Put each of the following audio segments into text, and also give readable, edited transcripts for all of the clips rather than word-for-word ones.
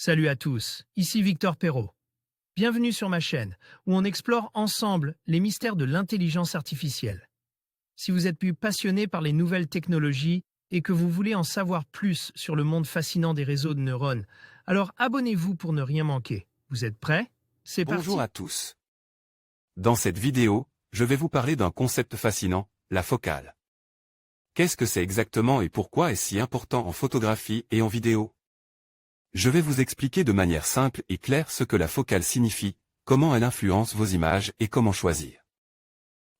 Salut à tous, ici Victor Perrault. Bienvenue sur ma chaîne, où on explore ensemble les mystères de l'intelligence artificielle. Si vous êtes plus passionné par les nouvelles technologies et que vous voulez en savoir plus sur le monde fascinant des réseaux de neurones, alors abonnez-vous pour ne rien manquer. Vous êtes prêts? C'est parti. Bonjour à tous. Dans cette vidéo, je vais vous parler d'un concept fascinant, la focale. Qu'est-ce que c'est exactement et pourquoi est-ce si important en photographie et en vidéo? Je vais vous expliquer de manière simple et claire ce que la focale signifie, comment elle influence vos images et comment choisir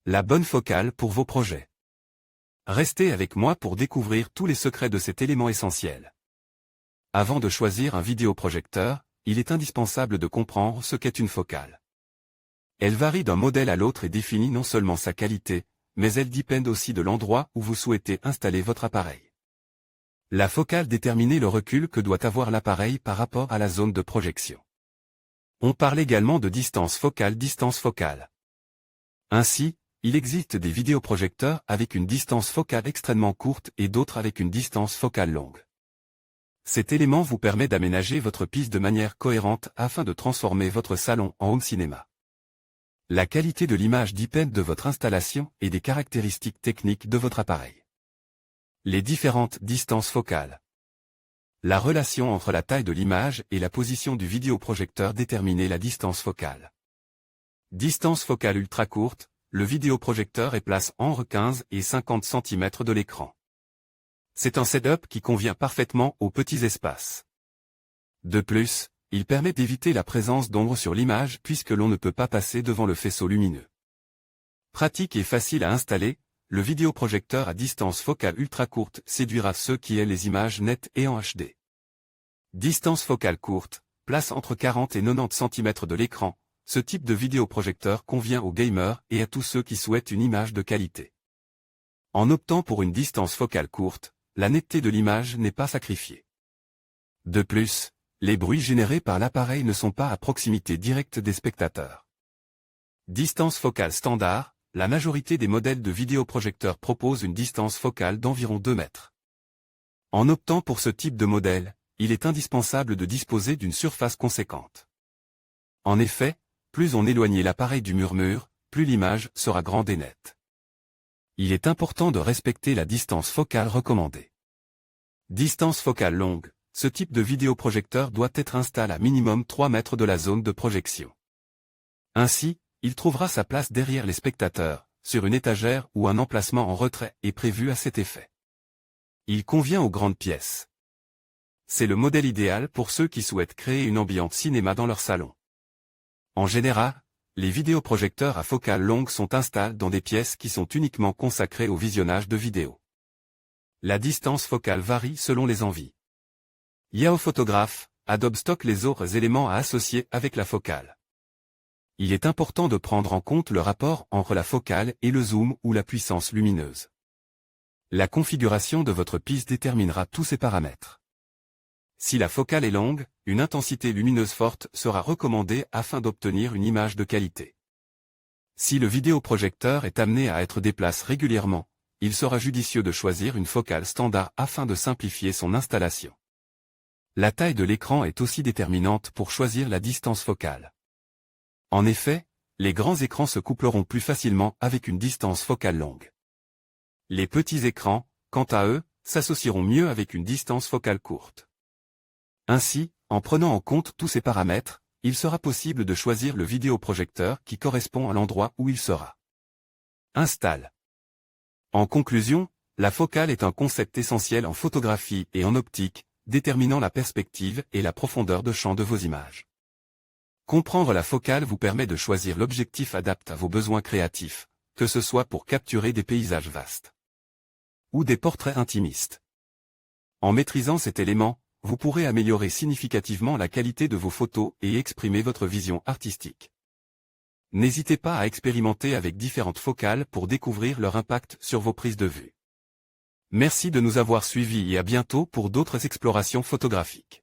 la bonne focale pour vos projets. Restez avec moi pour découvrir tous les secrets de cet élément essentiel. Avant de choisir un vidéoprojecteur, il est indispensable de comprendre ce qu'est une focale. Elle varie d'un modèle à l'autre et définit non seulement sa qualité, mais elle dépend aussi de l'endroit où vous souhaitez installer votre appareil. La focale détermine le recul que doit avoir l'appareil par rapport à la zone de projection. On parle également de distance focale. Ainsi, il existe des vidéoprojecteurs avec une distance focale extrêmement courte et d'autres avec une distance focale longue. Cet élément vous permet d'aménager votre piste de manière cohérente afin de transformer votre salon en home cinéma. La qualité de l'image dépend de votre installation et des caractéristiques techniques de votre appareil. Les différentes distances focales. La relation entre la taille de l'image et la position du vidéoprojecteur détermine la distance focale. Distance focale ultra courte, le vidéoprojecteur est placé entre 15 et 50 cm de l'écran. C'est un setup qui convient parfaitement aux petits espaces. De plus, il permet d'éviter la présence d'ombre sur l'image puisque l'on ne peut pas passer devant le faisceau lumineux. Pratique et facile à installer, le vidéoprojecteur à distance focale ultra courte séduira ceux qui aiment les images nettes et en HD. Distance focale courte, place entre 40 et 90 cm de l'écran, ce type de vidéoprojecteur convient aux gamers et à tous ceux qui souhaitent une image de qualité. En optant pour une distance focale courte, la netteté de l'image n'est pas sacrifiée. De plus, les bruits générés par l'appareil ne sont pas à proximité directe des spectateurs. Distance focale standard, la majorité des modèles de vidéoprojecteurs proposent une distance focale d'environ 2 mètres. En optant pour ce type de modèle, il est indispensable de disposer d'une surface conséquente. En effet, plus on éloigne l'appareil du mur, plus l'image sera grande et nette. Il est important de respecter la distance focale recommandée. Distance focale longue, ce type de vidéoprojecteur doit être installé à minimum 3 mètres de la zone de projection. Ainsi, il trouvera sa place derrière les spectateurs, sur une étagère ou un emplacement en retrait est prévu à cet effet. Il convient aux grandes pièces. C'est le modèle idéal pour ceux qui souhaitent créer une ambiance cinéma dans leur salon. En général, les vidéoprojecteurs à focale longue sont installés dans des pièces qui sont uniquement consacrées au visionnage de vidéos. La distance focale varie selon les envies. Yahoo Photograph, Adobe stocke les autres éléments à associer avec la focale. Il est important de prendre en compte le rapport entre la focale et le zoom ou la puissance lumineuse. La configuration de votre piste déterminera tous ces paramètres. Si la focale est longue, une intensité lumineuse forte sera recommandée afin d'obtenir une image de qualité. Si le vidéoprojecteur est amené à être déplacé régulièrement, il sera judicieux de choisir une focale standard afin de simplifier son installation. La taille de l'écran est aussi déterminante pour choisir la distance focale. En effet, les grands écrans se coupleront plus facilement avec une distance focale longue. Les petits écrans, quant à eux, s'associeront mieux avec une distance focale courte. Ainsi, en prenant en compte tous ces paramètres, il sera possible de choisir le vidéoprojecteur qui correspond à l'endroit où il sera. Installe. En conclusion, la focale est un concept essentiel en photographie et en optique, déterminant la perspective et la profondeur de champ de vos images. Comprendre la focale vous permet de choisir l'objectif adapté à vos besoins créatifs, que ce soit pour capturer des paysages vastes ou des portraits intimistes. En maîtrisant cet élément, vous pourrez améliorer significativement la qualité de vos photos et exprimer votre vision artistique. N'hésitez pas à expérimenter avec différentes focales pour découvrir leur impact sur vos prises de vue. Merci de nous avoir suivis et à bientôt pour d'autres explorations photographiques.